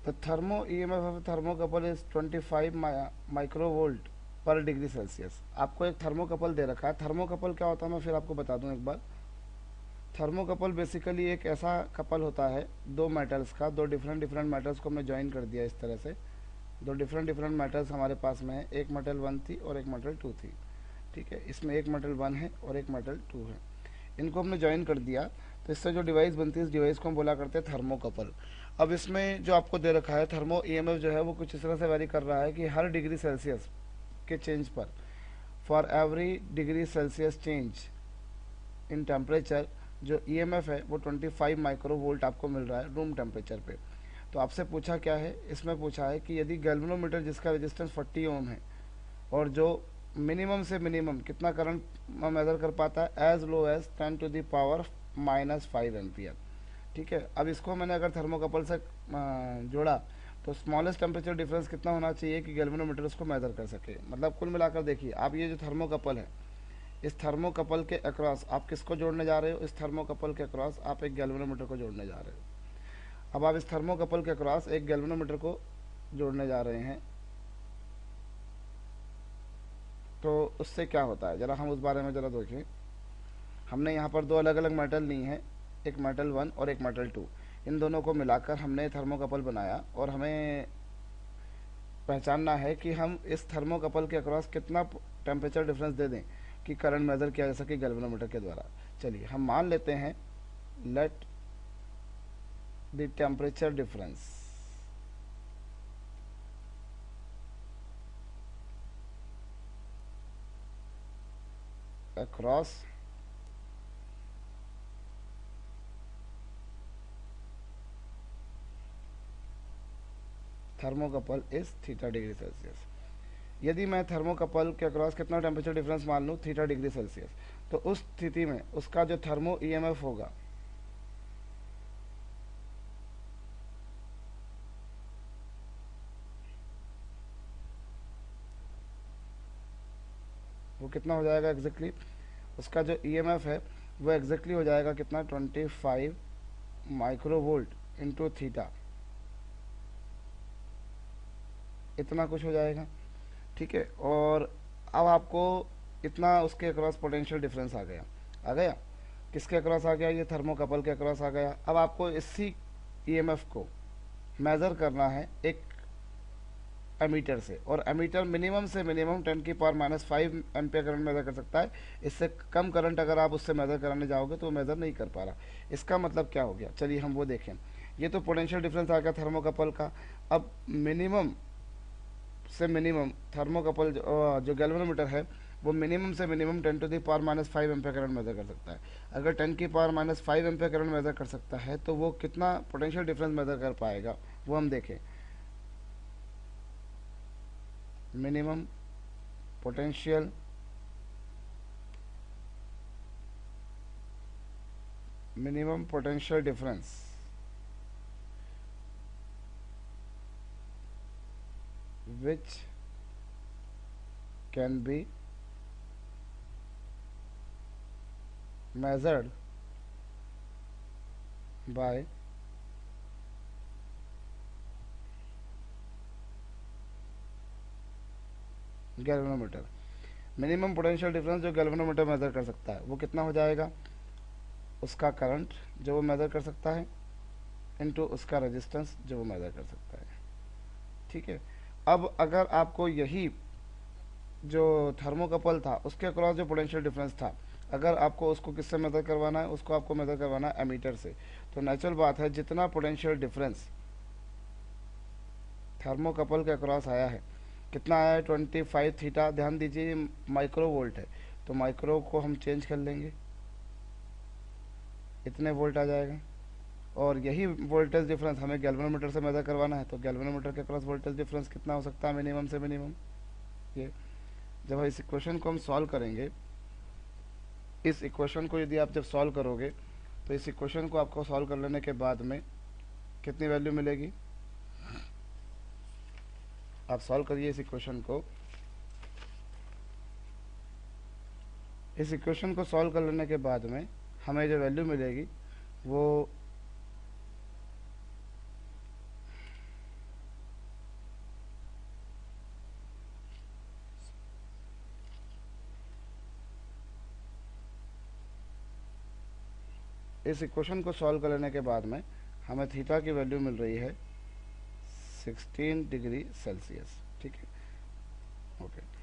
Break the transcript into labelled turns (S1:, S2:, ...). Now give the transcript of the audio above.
S1: The thermo EMF of a thermocouple is 25 microvolt पर degree Celsius. आपको एक thermocouple दे रखा है। थर्मोकपल क्या होता है मैं फिर आपको बता दूं एक बार। थर्मोकपल बेसिकली एक ऐसा कपल होता है दो मेटल्स का, दो डिफरेंट डिफरेंट मेटल्स को हमने ज्वाइन कर दिया इस तरह से। दो डिफरेंट डिफरेंट मेटल्स हमारे पास में है, एक मेटल 1 थी और एक मेटल 2 थी। ठीक है, इसमें एक मेटल 1 है और एक मेटल 2 है। इनको हमने ज्वाइन कर दिया तो इससे जो डिवाइस बनती है इस डिवाइस को हम बोला करते हैं थर्मोकपल। अब इसमें जो आपको दे रखा है थर्मो ईएमएफ जो है वो कुछ इस तरह से वेरी कर रहा है कि हर डिग्री सेल्सियस के चेंज पर, for every degree Celsius change in temperature, जो ईएमएफ है वो 25 माइक्रोवोल्ट आपको मिल रहा है रूम टेम्परेचर पे। तो आपसे पूछा क्या है, इसमें पूछा है कि यदि गैल्वेनोमीटर जिसका रेजिस्टेंस 40 ओम है और जो मिनिमम से मिनिमम कितना करंट मेजर कर पाता है, as low as 10 to the power -5 ampere. ठीक है, अब इसको मैंने अगर थर्मोकपल से जोड़ा तो स्मॉलेस्ट टेम्परेचर डिफरेंस कितना होना चाहिए कि गैल्वेनोमीटर उसको मेजर कर सके। मतलब कुल मिलाकर देखिए आप, ये जो थर्मोकपल है इस थर्मोकपल के अक्रॉस आप किसको जोड़ने जा रहे हो, इस थर्मोकपल के अक्रॉस आप एक गैल्वेनोमीटर को जोड़ने जा रहे हो। अब आप इस थर्मोकपल के अक्रॉस एक गैल्वेनोमीटर को जोड़ने जा रहे हैं तो उससे क्या होता है, ज़रा हम उस बारे में ज़रा देखें। हमने यहाँ पर दो अलग अलग मेटल ली हैं, एक मेटल 1 और एक मेटल 2। इन दोनों को मिलाकर हमने थर्मोकपल बनाया और हमें पहचानना है कि हम इस थर्मोकपल के अक्रॉस कितना टेम्परेचर डिफरेंस दे दें कि करंट मेज़र किया जा सके गैल्वेनोमीटर के द्वारा। चलिए हम मान लेते हैं, let the temperature difference across thermocouple is theta degree Celsius. यदि मैं थर्मोकपल के अक्रॉस कितना टेम्परेचर डिफरेंस मान लूँ थीटा डिग्री सेल्सियस, तो उस स्थिति में उसका जो थर्मो ईएमएफ होगा वो कितना हो जाएगा एग्जैक्टली, उसका जो ईएमएफ है वो एग्जैक्टली हो जाएगा कितना, 25 माइक्रोवोल्ट इंटू थीटा, इतना कुछ हो जाएगा। ठीक है, और अब आपको इतना उसके अक्रॉस पोटेंशियल डिफरेंस आ गया। आ गया किसके अक्रॉस आ गया, ये थर्मोकपल के अक्रॉस आ गया। अब आपको इसी ईएमएफ को मेज़र करना है एक एमीटर से, और एमीटर मिनिमम से मिनिमम 10 की पावर -5 एम्पियर करंट मेज़र कर सकता है। इससे कम करंट अगर आप उससे मेज़र कराने जाओगे तो वो मेज़र नहीं कर पा रहा। इसका मतलब क्या हो गया, चलिए हम वो देखें। ये तो पोटेंशियल डिफरेंस आ गया थर्मोकपल का। अब मिनिमम से मिनिमम थर्मोकपल जो गैल्वेनोमीटर है वो मिनिमम से minimum 10 to the power -5 ampere current measure कर सकता है। अगर 10 की पावर -5 एम्पियर करंट मेज़र कर सकता है तो वो कितना पोटेंशियल डिफरेंस मेज़र कर पाएगा वो हम देखें। Minimum potential difference which can be measured by galvanometer. Minimum potential difference जो गैल्वेनोमीटर मेज़र कर सकता है वो कितना हो जाएगा, उसका करंट जो वो मेज़र कर सकता है इनटू उसका रेजिस्टेंस जो वो मेज़र कर सकता है। ठीक है, अब अगर आपको यही जो थर्मोकपल था उसके अक्रॉस जो पोटेंशियल डिफरेंस था, अगर आपको उसको किससे मेज़र करवाना है, उसको आपको मेज़र करवाना है एमीटर से। तो नेचुरल बात है जितना पोटेंशियल डिफरेंस थर्मोकपल के अक्रॉस आया है, कितना आया है 25 थीटा। ध्यान दीजिए माइक्रो वोल्ट है तो माइक्रो को हम चेंज कर लेंगे, इतने वोल्ट आ जाएगा। और यही वोल्टेज डिफरेंस हमें गैल्वेनोमीटर से मेज़र करवाना है तो गैल्वेनोमीटर के अक्रॉस वोल्टेज डिफरेंस कितना हो सकता है मिनिमम से मिनिमम। ये जब इस इक्वेशन को हम सॉल्व करेंगे, इस इक्वेशन को यदि आप जब सॉल्व करोगे तो इस इक्वेशन को आपको सॉल्व कर लेने के बाद में कितनी वैल्यू मिलेगी, आप सॉल्व करिए इस इक्वेशन को। इस इक्वेशन को सॉल्व कर लेने के बाद में हमें जो वैल्यू मिलेगी वो इस इक्वेशन को सॉल्व कर लेने के बाद में हमें थीटा की वैल्यू मिल रही है 16 डिग्री सेल्सियस। ठीक है, ओके।